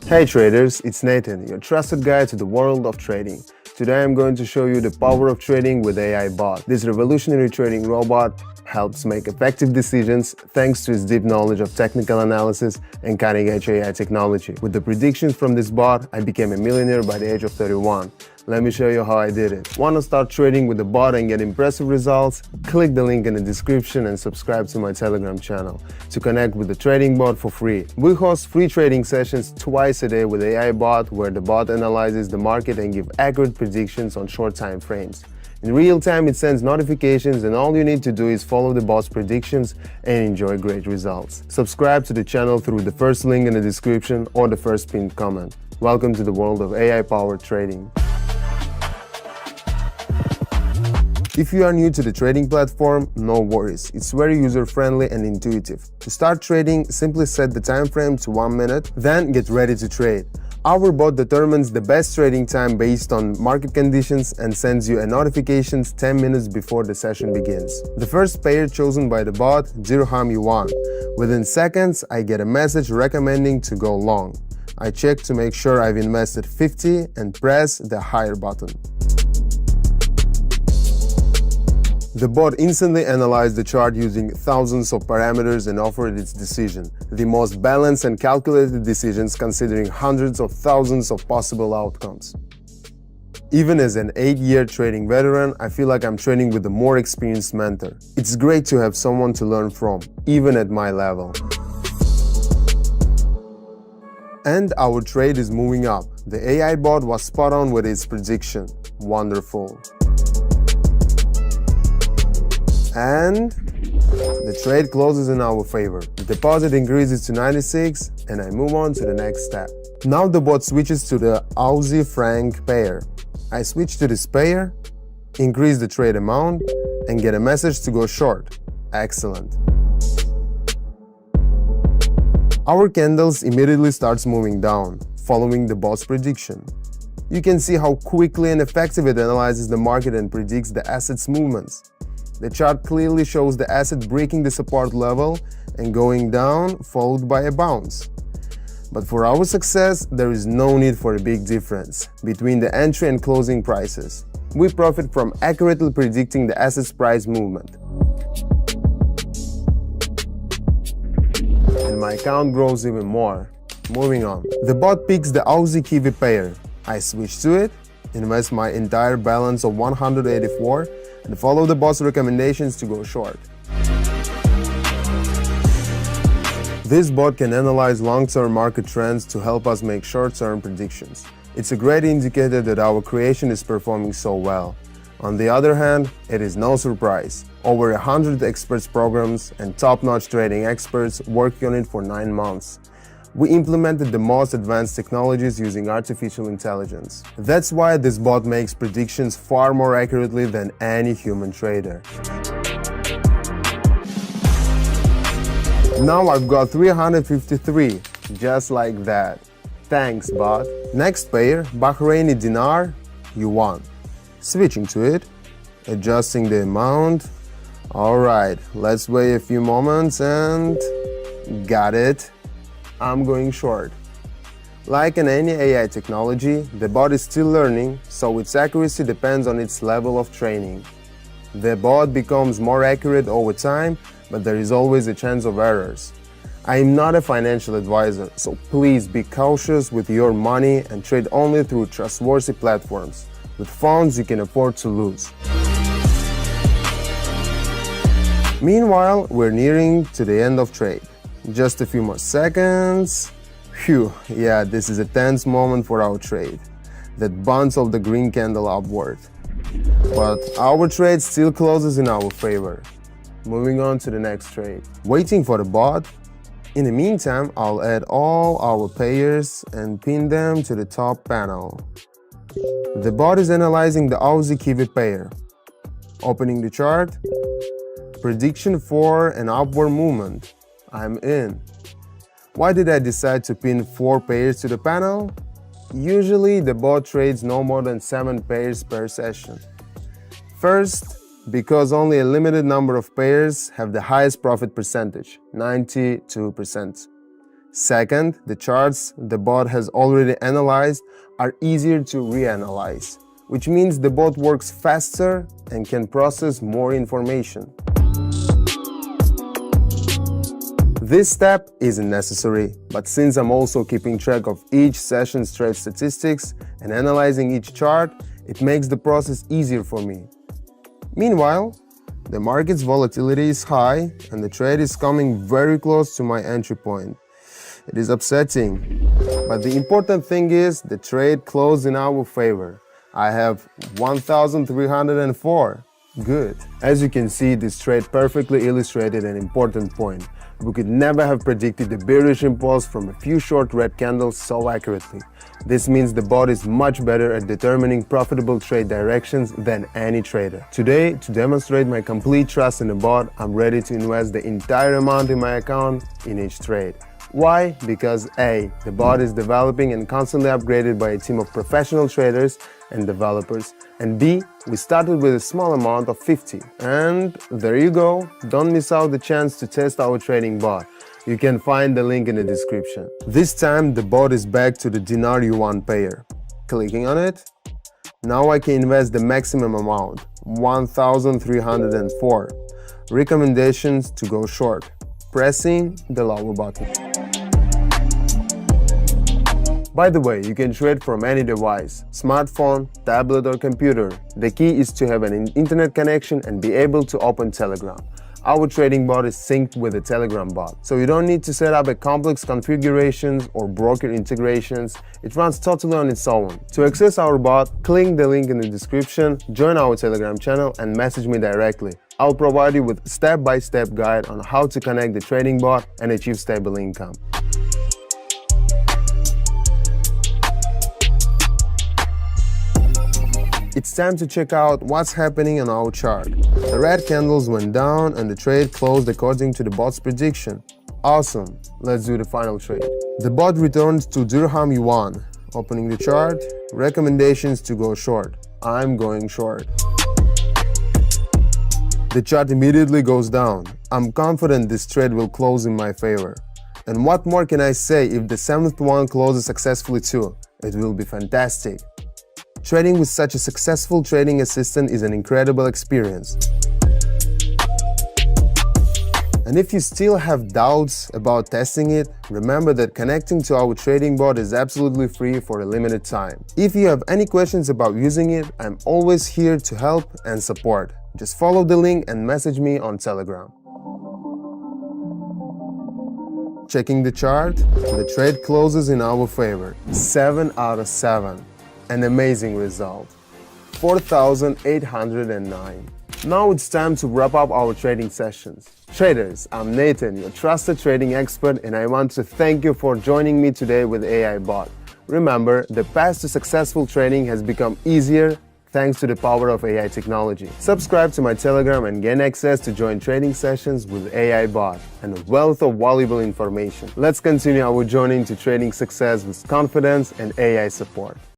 Hey traders, it's Nathan, your trusted guide to the world of trading. Today I'm going to show you the power of trading with AI Bot. This revolutionary trading robot helps make effective decisions thanks to its deep knowledge of technical analysis and cutting-edge AI technology. With the predictions from this bot, I became a millionaire by the age of 31. Let me show you how I did it. Want to start trading with the bot and get impressive results? Click the link in the description and subscribe to my Telegram channel to connect with the trading bot for free. We host free trading sessions twice a day with AI Bot, where the bot analyzes the market and gives accurate predictions on short time frames. In real time, it sends notifications, and all you need to do is follow the bot's predictions and enjoy great results. Subscribe to the channel through the first link in the description or the first pinned comment. Welcome to the world of AI-powered trading. If you are new to the trading platform, no worries. It's very user-friendly and intuitive. To start trading, simply set the time frame to 1 minute, then get ready to trade. Our bot determines the best trading time based on market conditions and sends you a notification 10 minutes before the session begins. The first pair chosen by the bot, Dirham Yuan. Within seconds, I get a message recommending to go long. I check to make sure I've invested 50 and press the higher button. The bot instantly analyzed the chart using thousands of parameters and offered its decision, the most balanced and calculated decisions considering hundreds of thousands of possible outcomes. Even as an 8-year trading veteran, I feel like I'm trading with a more experienced mentor. It's great to have someone to learn from, even at my level. And our trade is moving up. The AI bot was spot on with its prediction. Wonderful. And the trade closes in our favor. The deposit increases to 96 and I move on to the next step. Now the bot switches to the Aussie franc pair. I switch to this pair, increase the trade amount and get a message to go short. Excellent. Our candles immediately starts moving down, following the bot's prediction. You can see how quickly and effective it analyzes the market and predicts the asset's movements. The chart clearly shows the asset breaking the support level and going down, followed by a bounce. But for our success, there is no need for a big difference between the entry and closing prices. We profit from accurately predicting the asset's price movement. And my account grows even more. Moving on. The bot picks the Aussie Kiwi pair. I switch to it, invest my entire balance of 184 and follow the bot's recommendations to go short. This bot can analyze long-term market trends to help us make short-term predictions. It's a great indicator that our creation is performing so well. On the other hand, it is no surprise. Over 100 experts programs and top-notch trading experts working on it for 9 months. We implemented the most advanced technologies using artificial intelligence. That's why this bot makes predictions far more accurately than any human trader. Now I've got 353, just like that. Thanks, bot. Next pair, Bahraini Dinar, Yuan. Switching to it, adjusting the amount. Alright, let's wait a few moments and got it. I'm going short. Like in any AI technology, the bot is still learning, so its accuracy depends on its level of training. The bot becomes more accurate over time, but there is always a chance of errors. I am not a financial advisor, so please be cautious with your money and trade only through trustworthy platforms, with funds you can afford to lose. Meanwhile, we're nearing to the end of trade. Just a few more seconds. Phew, yeah, this is a tense moment for our trade. That bounce of the green candle upward. But our trade still closes in our favor. Moving on to the next trade. Waiting for the bot. In the meantime, I'll add all our pairs and pin them to the top panel. The bot is analyzing the Aussie Kiwi pair. Opening the chart. Prediction for an upward movement. I'm in. Why did I decide to pin 4 pairs to the panel? Usually the bot trades no more than 7 pairs per session. First, because only a limited number of pairs have the highest profit percentage, 92%. Second, the charts the bot has already analyzed are easier to reanalyze, which means the bot works faster and can process more information. This step isn't necessary, but since I'm also keeping track of each session's trade statistics and analyzing each chart, it makes the process easier for me. Meanwhile, the market's volatility is high and the trade is coming very close to my entry point. It is upsetting, but the important thing is the trade closed in our favor. I have 1,304. Good. As you can see, this trade perfectly illustrated an important point. We could never have predicted the bearish impulse from a few short red candles so accurately. This means the bot is much better at determining profitable trade directions than any trader. Today, to demonstrate my complete trust in the bot, I'm ready to invest the entire amount in my account in each trade. Why? Because A, the bot is developing and constantly upgraded by a team of professional traders and developers, and B, we started with a small amount of 50. And there you go, don't miss out the chance to test our trading bot. You can find the link in the description. This time the bot is back to the dinar yuan pair. Clicking on it, now I can invest the maximum amount, 1,304. Recommendations to go short, pressing the lower button. By the way, you can trade from any device, smartphone, tablet or computer. The key is to have an internet connection and be able to open Telegram. Our trading bot is synced with the Telegram bot, so you don't need to set up a complex configurations or broker integrations. It runs totally on its own. To access our bot, click the link in the description, join our Telegram channel and message me directly. I'll provide you with a step-by-step guide on how to connect the trading bot and achieve stable income. It's time to check out what's happening on our chart. The red candles went down and the trade closed according to the bot's prediction. Awesome, let's do the final trade. The bot returned to dirham yuan. Opening the chart, recommendations to go short. I'm going short. The chart immediately goes down. I'm confident this trade will close in my favor. And what more can I say if the 7th one closes successfully too? It will be fantastic. Trading with such a successful trading assistant is an incredible experience. And if you still have doubts about testing it, remember that connecting to our trading bot is absolutely free for a limited time. If you have any questions about using it, I'm always here to help and support. Just follow the link and message me on Telegram. Checking the chart, the trade closes in our favor. 7 out of 7. An amazing result. 4,809. Now it's time to wrap up our trading sessions. Traders, I'm Nathan, your trusted trading expert, and I want to thank you for joining me today with AI Bot. Remember, the path to successful trading has become easier thanks to the power of AI technology. Subscribe to my Telegram and gain access to join trading sessions with AI Bot and a wealth of valuable information. Let's continue our journey to trading success with confidence and AI support.